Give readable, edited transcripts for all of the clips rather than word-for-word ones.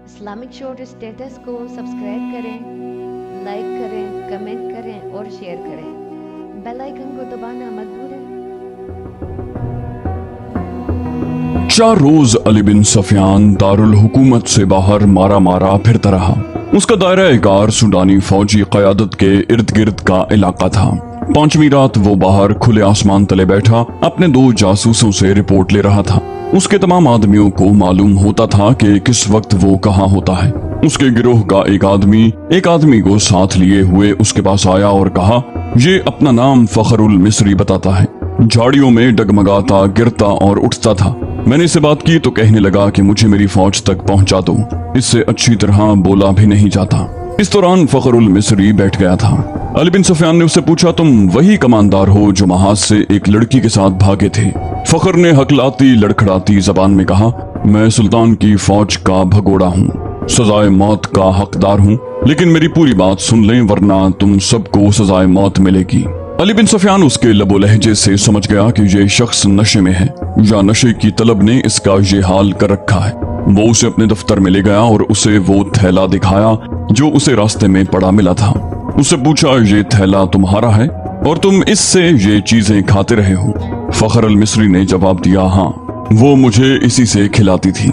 Islamic short status کو subscribe کریں، like کریں، کمنٹ کریں اور شیئر کریں۔ بیل آئیکن کو دبانا مت بھولیں۔ 4 روز علی بن سفیان دارالحکومت سے باہر مارا مارا پھرتا رہا۔ اس کا دائرہ کار سوڈانی فوجی قیادت کے ارد گرد کا علاقہ تھا۔ 5ویں رات وہ باہر کھلے آسمان تلے بیٹھا اپنے 2 جاسوسوں سے رپورٹ لے رہا تھا۔ اس کے تمام آدمیوں کو معلوم ہوتا تھا کہ کس وقت وہ کہاں ہوتا ہے۔ اس کے گروہ کا ایک آدمی کو ساتھ لیے ہوئے اس کے پاس آیا اور کہا، یہ اپنا نام فخر المصری بتاتا ہے، جھاڑیوں میں ڈگمگاتا، گرتا اور اٹھتا تھا۔ میں نے اسے بات کی تو کہنے لگا کہ مجھے میری فوج تک پہنچا دو، اس سے اچھی طرح بولا بھی نہیں جاتا۔ اس دوران فخر المصری بیٹھ گیا تھا۔ علی بن سفیان نے اس سے پوچھا، تم وہی کماندار ہو جو محاذ سے ایک لڑکی کے ساتھ بھاگے تھے؟ فخر نے ہکلاتی لڑکھڑاتی زبان میں کہا، میں سلطان کی فوج کا بھگوڑا ہوں، سزائے موت کا حقدار ہوں، لیکن میری پوری بات سن لیں ورنہ تم سب کو سزائے موت ملے گی۔ علی بن سفیان اس کے لب و لہجے سے سمجھ گیا کہ یہ شخص نشے میں ہے یا نشے کی طلب نے اس کا یہ حال کر رکھا ہے۔ وہ اسے اپنے دفتر میں لے گیا اور اسے وہ تھیلا دکھایا جو اسے راستے میں پڑا ملا تھا۔ اس سے پوچھا، یہ تھیلا تمہارا ہے اور تم اس سے یہ چیزیں کھاتے رہے ہو؟ فخر المصری نے جواب دیا، ہاں، وہ مجھے اسی سے کھلاتی تھی۔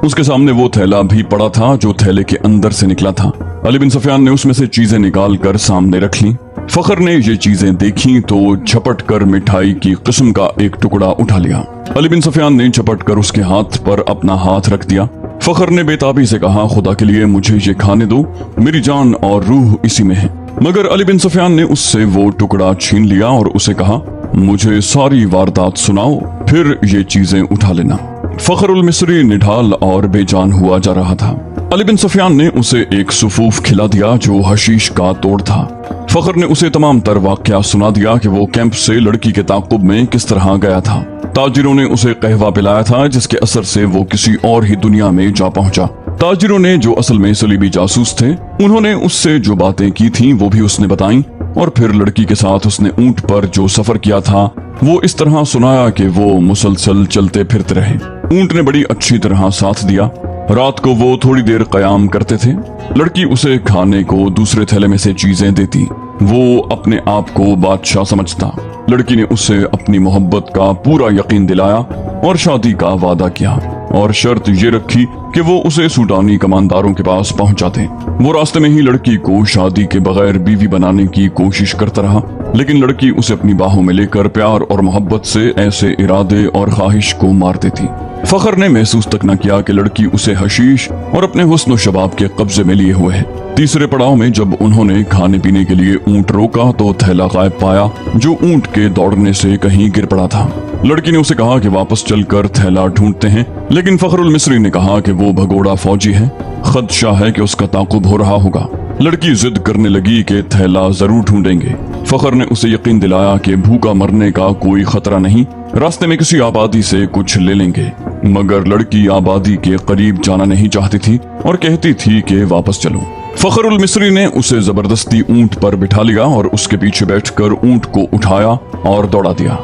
اس کے سامنے وہ تھیلا بھی پڑا تھا جو تھیلے کے اندر سے نکلا تھا۔ علی بن سفیان نے اس میں سے چیزیں نکال کر سامنے رکھ لیں۔ فخر نے یہ چیزیں دیکھیں تو جھپٹ کر مٹھائی کی قسم کا ایک ٹکڑا اٹھا لیا۔ علی بن سفیان نے جھپٹ کر اس کے ہاتھ پر اپنا ہاتھ رکھ دیا۔ فخر نے بے تابی سے کہا، خدا کے لیے مجھے یہ کھانے دو، میری جان اور روح اسی میں ہے۔ مگر علی بن سفیان نے اس سے وہ ٹکڑا چھین لیا اور اسے کہا، مجھے ساری واردات سناؤ، پھر یہ چیزیں اٹھا لینا۔ فخر المصری نڈھال اور بے جان ہوا جا رہا تھا۔ علی بن سفیان نے اسے ایک سفوف کھلا دیا جو حشیش کا توڑ تھا۔ فخر نے اسے تمام تر واقعہ سنا دیا کہ وہ کیمپ سے لڑکی کے تعاقب میں کس طرح گیا تھا۔ تاجروں نے اسے قہوہ پلایا تھا جس کے اثر سے وہ کسی اور ہی دنیا میں جا پہنچا۔ تاجروں نے جو اصل میں صلیبی جاسوس تھے، انہوں نے اس سے جو باتیں کی تھیں وہ بھی اس نے بتائیں، اور پھر لڑکی کے ساتھ اس نے اونٹ پر جو سفر کیا تھا وہ اس طرح سنایا کہ وہ مسلسل چلتے پھرتے رہے۔ اونٹ نے بڑی اچھی طرح ساتھ دیا۔ رات کو وہ تھوڑی دیر قیام کرتے تھے۔ لڑکی اسے کھانے کو دوسرے تھیلے میں سے چیزیں دیتی۔ وہ اپنے آپ کو بادشاہ سمجھتا۔ لڑکی نے اسے اپنی محبت کا پورا یقین دلایا اور شادی کا وعدہ کیا، اور شرط یہ رکھی کہ وہ اسے سوڈانی کمانداروں کے پاس پہنچا دیں۔ وہ راستے میں ہی لڑکی کو شادی کے بغیر بیوی بنانے کی کوشش کرتا رہا، لیکن لڑکی اسے اپنی باہوں میں لے کر پیار اور محبت سے ایسے ارادے اور خواہش کو مار دیتی۔ فخر نے محسوس تک نہ کیا کہ لڑکی اسے حشیش اور اپنے حسن و شباب کے قبضے میں لیے ہوئے ہے۔ تیسرے پڑاؤ میں جب انہوں نے کھانے پینے کے لیے اونٹ روکا تو تھیلا غائب پایا جو اونٹ کے دوڑنے سے کہیں گر پڑا تھا۔ لڑکی نے اسے کہا کہ واپس چل کر تھیلا ڈھونڈتے ہیں، لیکن فخر المصری نے کہا کہ وہ بھگوڑا فوجی ہے، خدشہ ہے کہ اس کا تعاقب ہو رہا ہوگا۔ لڑکی ضد کرنے لگی کہ تھیلا ضرور ڈھونڈیں گے۔ فخر نے اسے یقین دلایا کہ بھوکا مرنے کا کوئی خطرہ نہیں، راستے میں کسی آبادی سے کچھ لے لیں گے۔ مگر لڑکی آبادی کے قریب جانا نہیں چاہتی تھی اور کہتی تھی کہ واپس چلو۔ فخر المصری نے اسے زبردستی اونٹ پر بٹھا لیا اور اس کے پیچھے بیٹھ کر اونٹ کو اٹھایا اور دوڑا دیا۔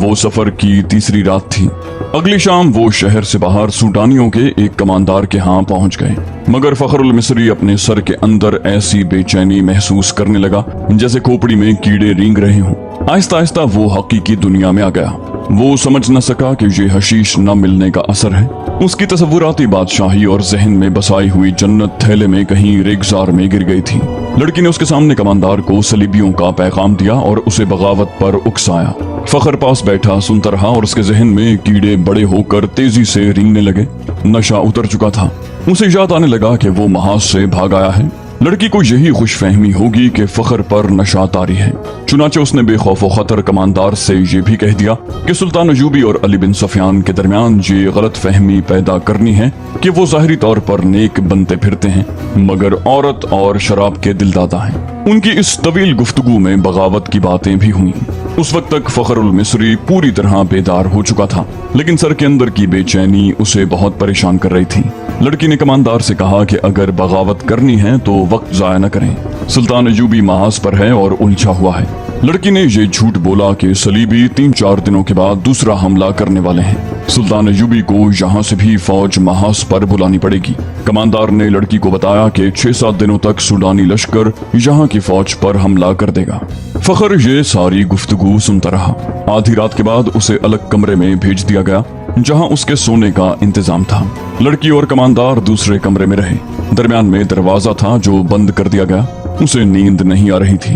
وہ سفر کی تیسری رات تھی۔ اگلی شام وہ شہر سے باہر سوڈانیوں کے ایک کماندار کے ہاں پہنچ گئے، مگر فخر المصری اپنے سر کے اندر ایسی بے چینی محسوس کرنے لگا جیسے کھوپڑی میں کیڑے رینگ رہے ہوں۔ آہستہ آہستہ وہ حقیقی دنیا میں آ گیا۔ وہ سمجھ نہ سکا کہ یہ حشیش نہ ملنے کا اثر ہے۔ اس کی تصوراتی بادشاہی اور ذہن میں بسائی ہوئی جنت تھیلے میں کہیں ریگزار میں گر گئی تھی۔ لڑکی نے اس کے سامنے کماندار کو صلیبیوں کا پیغام دیا اور اسے بغاوت پر اکسایا۔ فخر پاس بیٹھا سنتا رہا اور اس کے ذہن میں کیڑے بڑے ہو کر تیزی سے رینگنے لگے۔ نشہ اتر چکا تھا۔ اسے یاد آنے لگا کہ وہ محاذ سے بھاگ آیا ہے۔ لڑکی کو یہی خوش فہمی ہوگی کہ فخر پر نشہ طاری ہے، چنانچہ اس نے بے خوف و خطر کماندار سے یہ بھی کہہ دیا کہ سلطان ایوبی اور علی بن سفیان کے درمیان یہ غلط فہمی پیدا کرنی ہے کہ وہ ظاہری طور پر نیک بنتے پھرتے ہیں مگر عورت اور شراب کے دلدادہ ہیں۔ ان کی اس طویل گفتگو میں بغاوت کی باتیں بھی ہوئیں۔ اس وقت تک فخر المصری پوری طرح بیدار ہو چکا تھا، لیکن سر کے اندر کی بے چینی اسے بہت پریشان کر رہی تھی۔ لڑکی نے کماندار سے کہا کہ اگر بغاوت کرنی ہے تو وقت ضائع نہ کریں، سلطان ایوبی محاذ پر ہے اور الجھا ہوا ہے۔ لڑکی نے یہ جھوٹ بولا کہ صلیبی 3-4 دنوں کے بعد دوسرا حملہ کرنے والے ہیں۔ सुल्तान अयूबी को यहाँ से भी फौज महास पर बुलानी पड़ेगी। कमांडर ने लड़की को बताया कि 6-7 दिनों तक सूडानी लश्कर यहाँ की फौज पर हमला कर देगा। फखर ये सारी गुफ्तगू सुनता रहा। आधी रात के बाद उसे अलग कमरे में भेज दिया गया जहाँ उसके सोने का इंतजाम था। लड़की और कमांडर दूसरे कमरे में रहे। दरमियान में दरवाजा था जो बंद कर दिया गया। उसे नींद नहीं आ रही थी।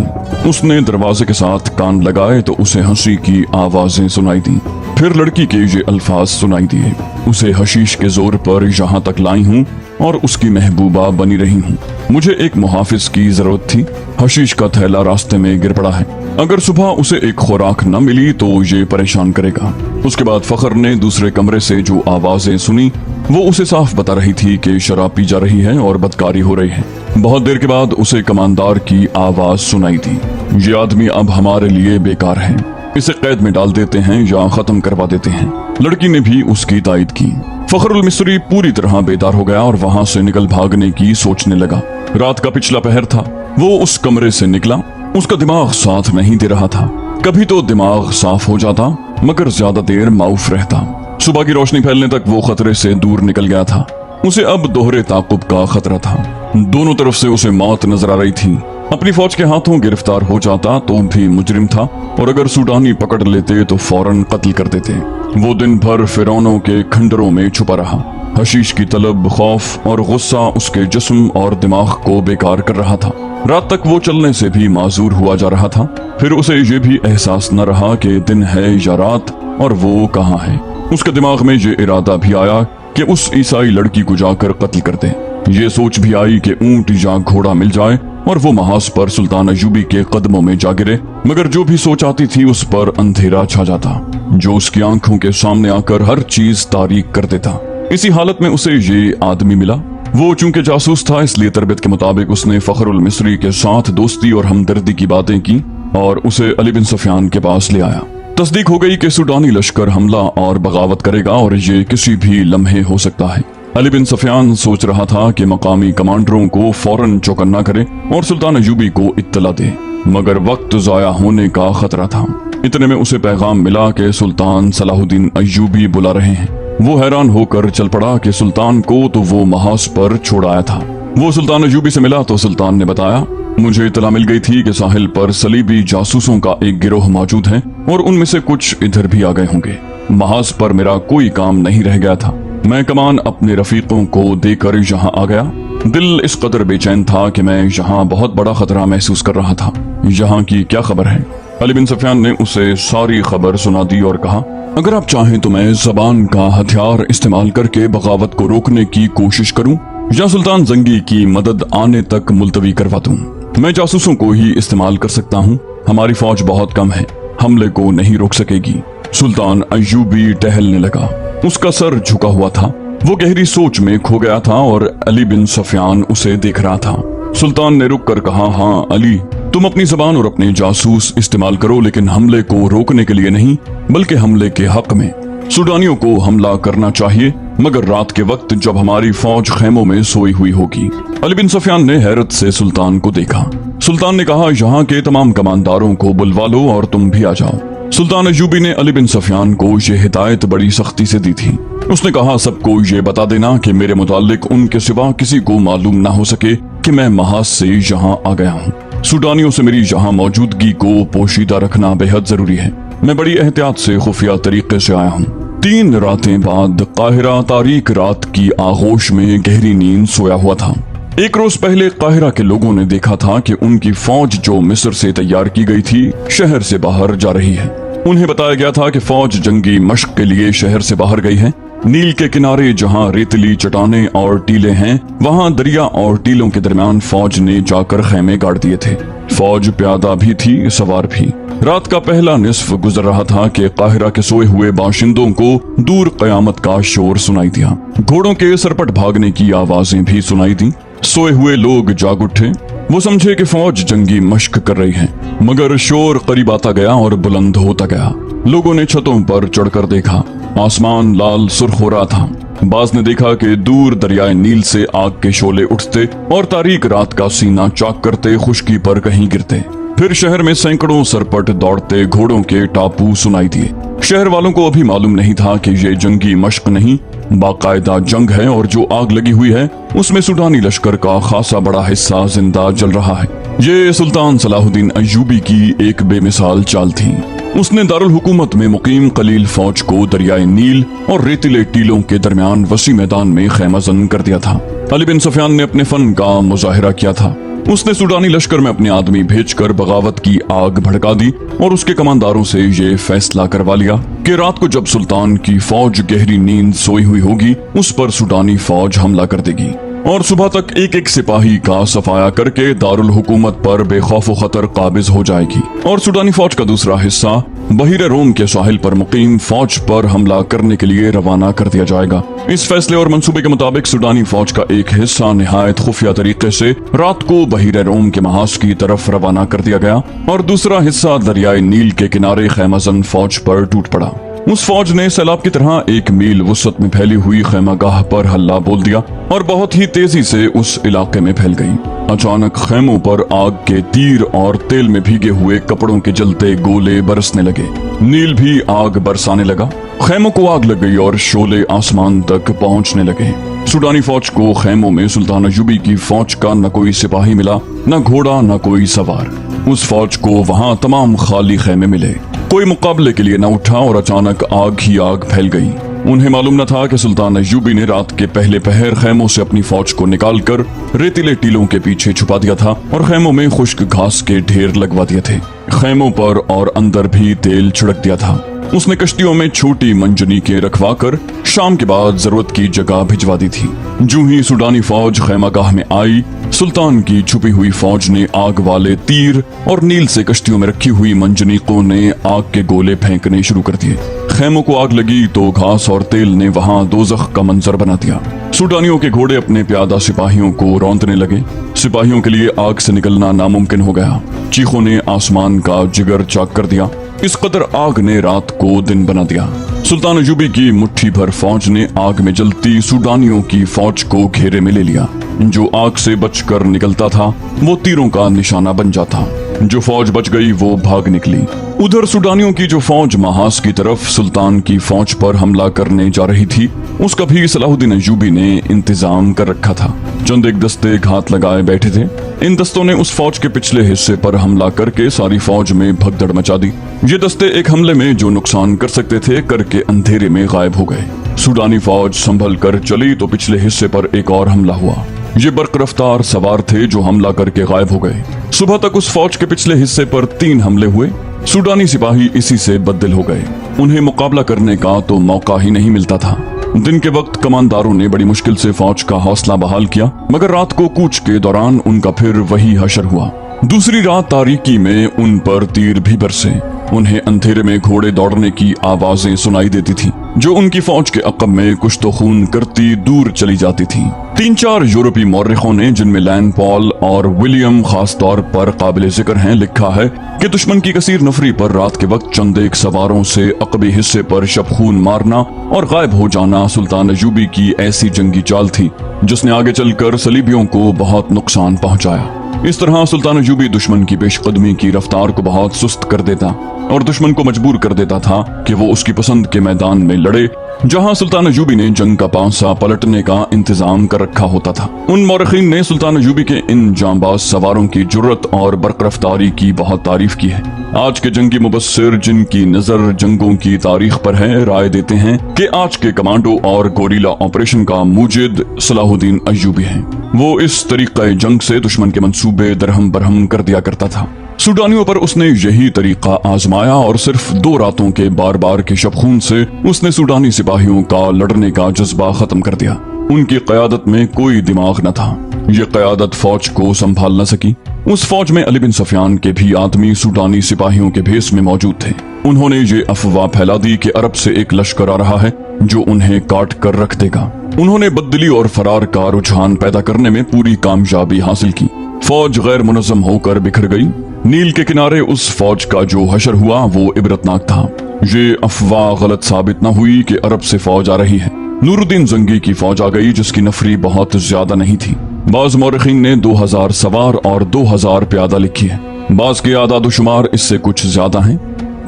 उसने दरवाजे के साथ कान लगाए तो उसे हंसी की आवाजें सुनाई दी। फिर लड़की के ये अल्फाज सुनाई दिए, उसे हशीश के जोर पर यहाँ तक लाई हूँ और उसकी महबूबा बनी रही हूँ। मुझे एक मुहाफिज की जरूरत थी। हशीश का थैला रास्ते में गिर पड़ा है। अगर सुबह उसे एक खुराक न मिली तो ये परेशान करेगा। उसके बाद फखर ने दूसरे कमरे से जो आवाजें सुनी वो उसे साफ बता रही थी कि शराब पी जा रही है और बदकारी हो रही है। बहुत देर के बाद उसे कमांडर की आवाज सुनाई दी, ये आदमी अब हमारे लिए बेकार है, इसे कैद में डाल देते हैं या खत्म करवा देते हैं। लड़की ने भी उसकी तायद की। फखरुल मिस्री पूरी तरह बेदार हो गया और वहां से निकल भागने की सोचने लगा। रात का पिछला पहर था। वो उस कमरे से निकला। उसका दिमाग साथ नहीं दे रहा था। कभी तो दिमाग साफ हो जाता मगर ज्यादा देर माउफ रहता। सुबह की रोशनी फैलने तक वो खतरे से दूर निकल गया था। उसे अब दोहरे ताकुब का खतरा था। दोनों तरफ से उसे मौत नजर आ रही थी। अपनी फौज के हाथों गिरफ्तार हो जाता तो भी मुजरिम था और अगर सूडानी पकड़ लेते तो फौरन कत्ल कर देते। वो दिन भर फिरौनों के खंडरों में छुपा रहा। हशीश की तलब, खौफ और गुस्सा उसके जिस्म और दिमाग को बेकार कर रहा था। रात तक वो चलने से भी माजूर हुआ जा रहा था। फिर उसे ये भी एहसास न रहा कि दिन है या रात और वो कहाँ है। उसके दिमाग में ये इरादा भी आया कि उस ईसाई लड़की को जाकर कत्ल कर दे। ये सोच भी आई कि ऊंट या घोड़ा मिल जाए और वो महाज पर सुल्तान अयूबी के कदमों में जा गिरे। मगर जो भी सोच आती थी उस पर अंधेरा छा जाता जो उसकी आंखों के सामने आकर हर चीज तारीक कर देता। इसी हालत में उसे ये आदमी मिला। वो चूंकि जासूस था इसलिए तरबियत के मुताबिक उसने फखरुल मिस्री के साथ दोस्ती और हमदर्दी की बातें की और उसे अली बिन सफियान के पास ले आया। तस्दीक हो गई कि सूडानी लश्कर हमला और बगावत करेगा और ये किसी भी लम्हे हो सकता है। अली बिन सफियान सोच रहा था कि मकामी कमांडरों को फौरन चौकन्ना करे और सुल्तान अयूबी को इत्तला दे, मगर वक्त जाया होने का खतरा था। इतने में उसे पैगाम मिला कि सुल्तान सलाहुद्दीन अयूबी बुला रहे हैं। वो हैरान होकर चल पड़ा कि सुल्तान को तो वो महाज पर छोड़ाया था। वो सुल्तान अयूबी से मिला तो सुल्तान ने बताया, मुझे इत्तला मिल गई थी कि साहिल पर सलीबी जासूसों का एक गिरोह मौजूद है और उनमें से कुछ इधर भी आ गए होंगे। महाज पर मेरा कोई काम नहीं रह गया था। मैं कमान अपने रफीकों को देकर यहाँ आ गया। दिल इस कदर बेचैन था कि मैं यहाँ बहुत बड़ा खतरा महसूस कर रहा था। यहाँ की क्या खबर है? अली बिन सफियान ने उसे सारी खबर सुना दी और कहा, अगर आप चाहें तो मैं जबान का हथियार इस्तेमाल करके बगावत को रोकने की कोशिश करूं या सुल्तान जंगी की मदद आने तक मुलतवी करवा दूं। मैं जासूसों को ही इस्तेमाल कर सकता हूं। हमारी फौज बहुत कम है, हमले को नहीं रोक सकेगी। सुल्तान अयूबी टहलने लगा। उसका सर झुका हुआ था। वो गहरी सोच में खो गया था और अली बिन सफियान उसे देख रहा था। सुल्तान ने रुक कर कहा, हाँ अली, तुम अपनी जबान और अपने जासूस इस्तेमाल करो, लेकिन हमले को रोकने के लिए नहीं बल्कि हमले के हक में। सूडानियों को हमला करना चाहिए मगर रात के वक्त जब हमारी फौज खेमों में सोई हुई होगी। अली बिन सफियान ने हैरत से सुल्तान को देखा। सुल्तान ने कहा, यहाँ के तमाम कमांडरों को बुलवा लो और तुम भी आ जाओ। सुल्तान अयूबी ने अली बिन सफियान को ये हिदायत बड़ी सख्ती से दी थी। उसने कहा, सबको ये बता देना कि मेरे मुतालिक उनके सिवा किसी को मालूम ना हो सके कि मैं महाज से यहाँ आ गया हूँ। सूडानियों से मेरी यहाँ मौजूदगी को पोशीदा रखना बेहद जरूरी है। मैं बड़ी एहतियात से खुफिया तरीके से आया हूँ। 3 रातें बाद काहिरा तारीक रात की आगोश में गहरी नींद सोया हुआ था। एक रोज पहले काहिरा के लोगों ने देखा था कि उनकी फौज जो मिस्र से तैयार की गई थी शहर से बाहर जा रही है। उन्हें बताया गया था कि फौज जंगी मशक के लिए शहर से बाहर गई है। नील के किनारे जहां रेतली चट्टानें और टीले हैं वहां दरिया और टीलों के दरमियान फौज ने जाकर खेमे गाड़ दिए थे। फौज प्यादा भी थी, सवार भी। रात का पहला निस्फ गुजर रहा था कि काहिरा के सोए हुए बाशिंदों को दूर कयामत का शोर सुनाई दिया। घोड़ों के सरपट भागने की आवाजें भी सुनाई दी। सोए हुए लोग जाग उठे। वो समझे कि फौज जंगी मश्क कर रही है, मगर शोर करीब आता गया और बुलंद होता गया। लोगों ने छतों पर चढ़कर देखा। आसमान लाल सुर्ख हो रहा था। बाज ने देखा कि दूर दरियाए नील से आग के शोले उठते और तारीक रात का सीना चाक करते खुश्की पर कहीं गिरते। फिर शहर में सैकड़ों सरपट दौड़ते घोड़ों के टापू सुनाई दिए। शहर वालों को अभी मालूम नहीं था कि ये जंगी मश्क नहीं, बाकायदा जंग है, और जो आग लगी हुई है उसमें सूडानी लश्कर का खासा बड़ा हिस्सा जिंदा जल रहा है। ये सुल्तान सलाहुद्दीन अय्यूबी की एक बेमिसाल चाल थी। उसने दारुल हुकूमत में मुकीम कलील फौज को दरियाए नील और रेतीले टीलों के दरमियान वसी मैदान में खैमाजन कर दिया था। अली बिन सुफियान ने अपने फन का मुजाहिरा किया था। उसने सूडानी लश्कर में अपने आदमी भेजकर बगावत की आग भड़का दी और उसके कमांडारों से ये फैसला करवा लिया कि रात को जब सुल्तान की फौज गहरी नींद सोई हुई होगी उस पर सूडानी फौज हमला कर देगी और सुबह तक एक एक सिपाही का सफाया करके दारुल हुकूमत पर बेखौफ खतर काबिज हो जाएगी और सूडानी फौज का दूसरा हिस्सा बहीर रोम के साहिल पर मुकीम फौज पर हमला करने के लिए रवाना कर दिया जाएगा। इस फैसले और मंसूबे के मुताबिक सूडानी फौज का एक हिस्सा निहायत खुफिया तरीके से रात को बहीर रोम के महाज की तरफ रवाना कर दिया गया और दूसरा हिस्सा दरियाए नील के किनारे खैमाजन फौज पर टूट पड़ा। उस फौज ने सैलाब की तरह 1 मील वुसअत में फैली हुई खैमागाह पर हल्ला बोल दिया और बहुत ही तेजी से उस इलाके में फैल गई। अचानक खैमों पर आग के तीर और तेल में भीगे हुए कपड़ों के जलते गोले बरसने लगे। नील भी आग बरसाने लगा। खैमों को आग लग गई और शोले आसमान तक पहुंचने लगे। सूडानी फौज को खैमों में सुल्तान अय्यूबी की फौज का न कोई सिपाही मिला, न घोड़ा, न कोई सवार। उस फौज को वहां तमाम खाली खैमे मिले। कोई मुकाबले के लिए न उठा और अचानक आग ही आग फैल गई। उन्हें मालूम न था कि सुल्तान अय्यूबी ने रात के पहले पहर खैमों से अपनी फौज को निकालकर रेतीले टीलों के पीछे छुपा दिया था और खैमों में खुश्क घास के ढेर लगवा दिए थे। खैमों पर और अंदर भी तेल छिड़क दिया था। उसने कश्तियों में छोटी मंजनीकें रखवाकर शाम के बाद जरूरत की जगह भिजवा दी थी। जो ही सूडानी फौज खैमागाह में आई, सुल्तान की छुपी हुई फौज ने आग वाले तीर और नील से कश्तियों में रखी हुई मंजनीकों ने आग के गोले फेंकने शुरू कर दिए। खैमों को आग लगी तो घास और तेल ने वहां दोजख का मंजर बना दिया। सूडानियों के घोड़े अपने प्यादा सिपाहियों को रौंदने लगे। सिपाहियों के लिए आग से निकलना नामुमकिन हो गया। चीखों ने आसमान का जिगर चाक कर दिया। इस कदर आग ने रात को दिन बना दिया। सुल्तान अय्यूबी की मुट्ठी भर फौज ने आग में जलती सूडानियों की फौज को घेरे में ले लिया। जो आग से बचकर निकलता था वो तीरों का निशाना बन जाता। जो फौज बच गई वो भाग निकली। उधर सूडानियों की जो फौज महाज की तरफ सुल्तान की फौज पर हमला करने जा रही थी उसका भी सलाहुद्दीन अय्यूबी ने इंतजाम कर रखा था। चंद एक दस्ते घात लगाए बैठे थे। इन दस्तों ने उस फौज के पिछले हिस्से पर हमला करके सारी फौज में भगदड़ मचा दी। ये दस्ते एक हमले में जो नुकसान कर सकते थे करके अंधेरे में गायब हो गए। सूडानी फौज संभल कर चली तो पिछले हिस्से पर एक और हमला हुआ। ये बर्क रफ्तार सवार थे जो हमला करके गायब हो गए। सुबह तक उस फौज के पिछले हिस्से पर 3 हमले हुए। सूडानी सिपाही इसी से बददिल हो गए। उन्हें मुकाबला करने का तो मौका ही नहीं मिलता था। दिन के वक्त कमांडारों ने बड़ी मुश्किल से फौज का हौसला बहाल किया, मगर रात को कूच के दौरान उनका फिर वही हशर हुआ। दूसरी रात तारीकी में उन पर तीर भी बरसे। उन्हें अंधेरे में घोड़े दौड़ने की आवाजें सुनाई देती थी जो उनकी फौज के अकब में कुछ तो खून करती दूर चली जाती थी। 3-4 यूरोपीय मौर्रिखों ने, जिनमें लैन पॉल और विलियम खास तौर पर काबिल जिक्र हैं, लिखा है कि दुश्मन की कसीर नफरी पर रात के वक्त चंद एक सवारों से अकबी हिस्से पर शब खून मारना और गायब हो जाना सुल्तान अय्यूबी की ऐसी जंगी चाल थी जिसने आगे चलकर सलीबियों को बहुत नुकसान पहुंचाया। इस तरह सुल्तान अय्यूबी दुश्मन की पेशकदमी की रफ्तार को बहुत सुस्त कर देता और दुश्मन को मजबूर कर देता था कि वो उसकी पसंद के मैदान में लड़े जहां सुल्तान अय्यूबी ने जंग का पांसा पलटने का इंतजाम कर रखा होता था। उन मौरखीन ने सुल्तान अय्यूबी के इन जांबाज सवारों की जुर्रत और बरकरफ्तारी की बहुत तारीफ की है। आज के जंगी मुबस्सिर जिनकी नजर जंगों की तारीख पर है, राय देते हैं कि आज के कमांडो और गोरीला ऑपरेशन का मूजिद सलाहुद्दीन अय्यूबी है। वो इस तरीक़े जंग से दुश्मन के मंसूबे दरहम बरहम कर दिया करता था। सूडानियों पर उसने यही तरीका आजमाया और सिर्फ 2 रातों के बार बार के शबखून से उसने सूडानी सिपाहियों का लड़ने का जज्बा खत्म कर दिया। उनकी क़यादत में कोई दिमाग न था। ये क़यादत फौज को संभाल न सकी। उस फौज में अली बिन सुफियान के भी आदमी सूडानी सिपाहियों के भेस में मौजूद थे। उन्होंने ये अफवाह फैला दी कि अरब से एक लश्कर आ रहा है जो उन्हें काट कर रख देगा। उन्होंने बददिली और फरार का रुझान पैदा करने में पूरी कामयाबी हासिल की। फौज गैर मुनज़्ज़म होकर बिखर गई। नील के किनारे उस फौज का जो हशर हुआ वो इबरतनाक था। ये अफवाह गलत साबित न हुई कि अरब से फौज आ रही है। नूरुद्दीन जंगी की फौज आ गई जिसकी नफरी बहुत ज्यादा नहीं थी। बाज़ मौरखीन ने 2000 सवार और 2000 प्यादा लिखी है। बाज के आदाद-ओ-शुमार इससे कुछ ज्यादा हैं।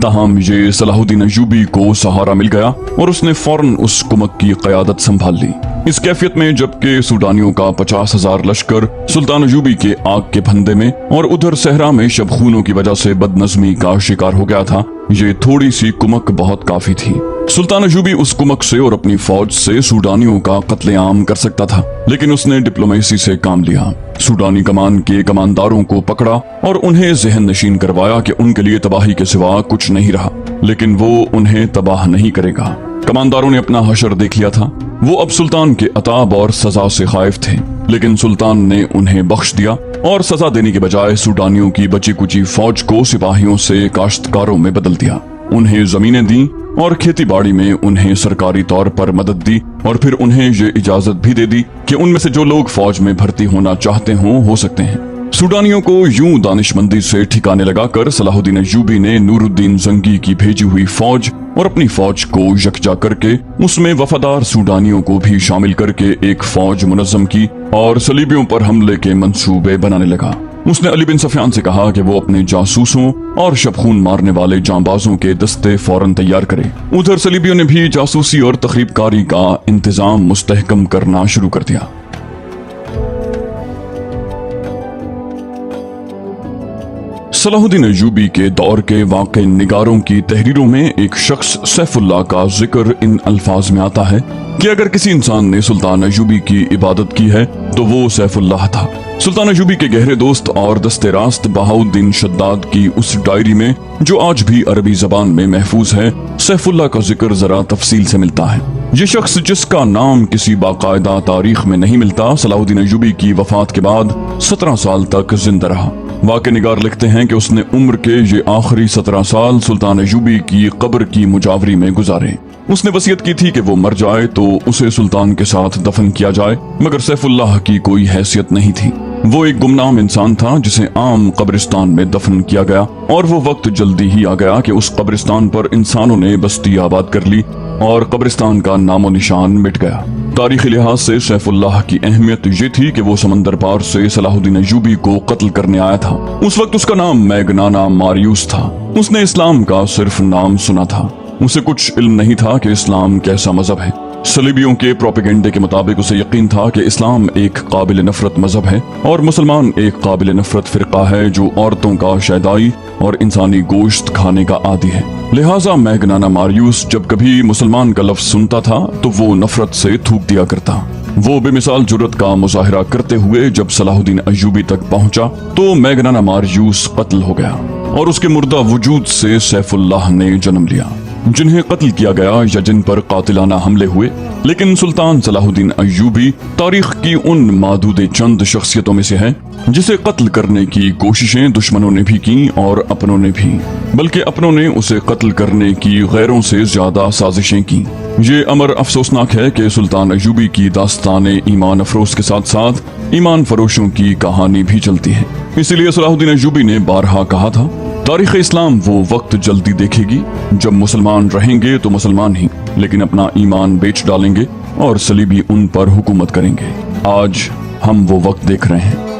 ताहम ये सलाहुद्दीन अय्यूबी को सहारा मिल गया और उसने फौरन उस कुमक की क़यादत संभाल ली। इस कैफियत में जबकि सूडानियों का 50,000 लश्कर सुल्तान अय्यूबी के आग के फंदे में और उधर सहरा में शबखूनों की वजह से बदनज़मी का शिकार हो गया था, ये थोड़ी सी कुमक बहुत काफी थी। सुल्तान अय्यूबी उस कुमक से और अपनी फौज से सूडानियों का कत्लेआम कर सकता था, लेकिन उसने डिप्लोमेसी से काम लिया। सूडानी कमान के कमानदारों को पकड़ा और उन्हें ज़हन नशीन करवाया कि उनके लिए तबाही के सिवा कुछ नहीं रहा, लेकिन वो उन्हें तबाह नहीं करेगा। कमानदारों ने अपना हशर देख लिया था। वो अब सुल्तान के अताब और सजा से खाइफ थे, लेकिन सुल्तान ने उन्हें बख्श दिया और सजा देने के बजाय सूडानियों की बची कुची फौज को सिपाहियों से काश्तकारों में बदल दिया। उन्हें जमीनें दी और खेती बाड़ी में उन्हें सरकारी तौर पर मदद दी और फिर उन्हें ये इजाजत भी दे दी कि उनमें से जो लोग फौज में भर्ती होना चाहते हों हो सकते हैं। सूडानियों को यूं दानिशमंदी से ठिकाने लगाकर सलाहुद्दीन अय्यूबी ने नूरुद्दीन जंगी की भेजी हुई फौज और अपनी फौज को यकजा करके उसमें वफादार सूडानियों को भी शामिल करके एक फौज मुनज़्ज़म की और सलीबियों पर हमले के मंसूबे बनाने लगा। उसने अली बिन सफियान से कहा कि वो अपने जासूसों और शबखून मारने वाले जांबाजों के दस्ते फौरन तैयार करे। उधर सलीबियों ने भी जासूसी और तखरीबकारी का इंतजाम मुस्तहकम करना शुरू कर दिया। सलाहुद्दीन अय्यूबी के दौर के वाक़ई निगारों की तहरीरों में एक शख्स सैफुल्लाह का जिक्र इन अल्फाज में आता है कि अगर किसी इंसान ने सुल्तान अय्यूबी की इबादत की है तो वो सैफुल्लाह था। सुल्तान अय्यूबी के गहरे दोस्त और दस्ते रास्त बहाउद्दीन शद्दाद की उस डायरी में, जो आज भी अरबी जबान में महफूज है, सैफुल्लाह का जिक्र जरा तफसील से मिलता है। ये शख्स जिसका नाम किसी बाकायदा तारीख में नहीं मिलता, सलाहुद्दीन अय्यूबी की वफात के बाद 17 साल तक जिंदा रहा। वाक़े निगार लिखते हैं कि उसने उम्र के ये आखिरी 17 साल सुल्तान अय्यूबी की कब्र की मुजावरी में गुजारे। उसने वसीयत की थी कि वो मर जाए तो उसे सुल्तान के साथ दफन किया जाए, मगर सैफुल्लाह की कोई हैसियत नहीं थी। वो एक गुमनाम इंसान था जिसे आम कब्रिस्तान में दफन किया गया और वो वक्त जल्दी ही आ गया कि उस कब्रिस्तान पर इंसानों ने बस्ती आबाद कर ली और कब्रिस्तान का नामो निशान मिट गया। तारीखी लिहाज से सैफुल्लाह की अहमियत ये थी कि वो समंदर पार से सलाहुद्दीन अय्यूबी को कत्ल करने आया था। उस वक्त उसका नाम मैगनाना मारियूस था। उसने इस्लाम का सिर्फ नाम सुना था, उसे कुछ इल्म नहीं था कि इस्लाम कैसा मजहब है। सलीबियों के प्रोपेगेंडे के मुताबिक उसे यकीन था कि इस्लाम एक काबिल नफरत मजहब है और मुसलमान एक काबिल नफरत फिरका है जो औरतों का शैदाई और इंसानी गोश्त खाने का आदी है। लिहाजा मैगनाना मारियूस जब कभी मुसलमान का लफ्ज सुनता था तो वो नफरत से थूक दिया करता। वो बेमिसाल जुर्रत का मुजाहिरा करते हुए जब सलाहुद्दीन अय्यूबी तक पहुंचा तो मैगनाना मारियूस कत्ल हो गया और उसके मुर्दा वजूद से सैफुल्लाह ने जन्म लिया, जिन्हें कत्ल किया गया या जिन पर कातिलाना हमले हुए। लेकिन सुल्तान सलाहुद्दीन अय्यूबी तारीख की उन मादूदे चंद शख्सियतों में से है जिसे कत्ल करने की कोशिशें दुश्मनों ने भी की और अपनों ने भी, बल्कि अपनों ने उसे कत्ल करने की गैरों से ज्यादा साजिशें की। ये अमर अफसोसनाक है कि सुल्तान अय्यूबी की दास्तान ईमान अफरोज के साथ साथ ईमान फरोशों की कहानी भी चलती है। इसीलिए सलाहुद्दीन अय्यूबी ने बारहा कहा था, तारीख इस्लाम वो वक्त जल्दी देखेगी जब मुसलमान रहेंगे तो मुसलमान ही, लेकिन अपना ईमान बेच डालेंगे और सलीबी उन पर हुकूमत करेंगे। आज हम वो वक्त देख रहे हैं।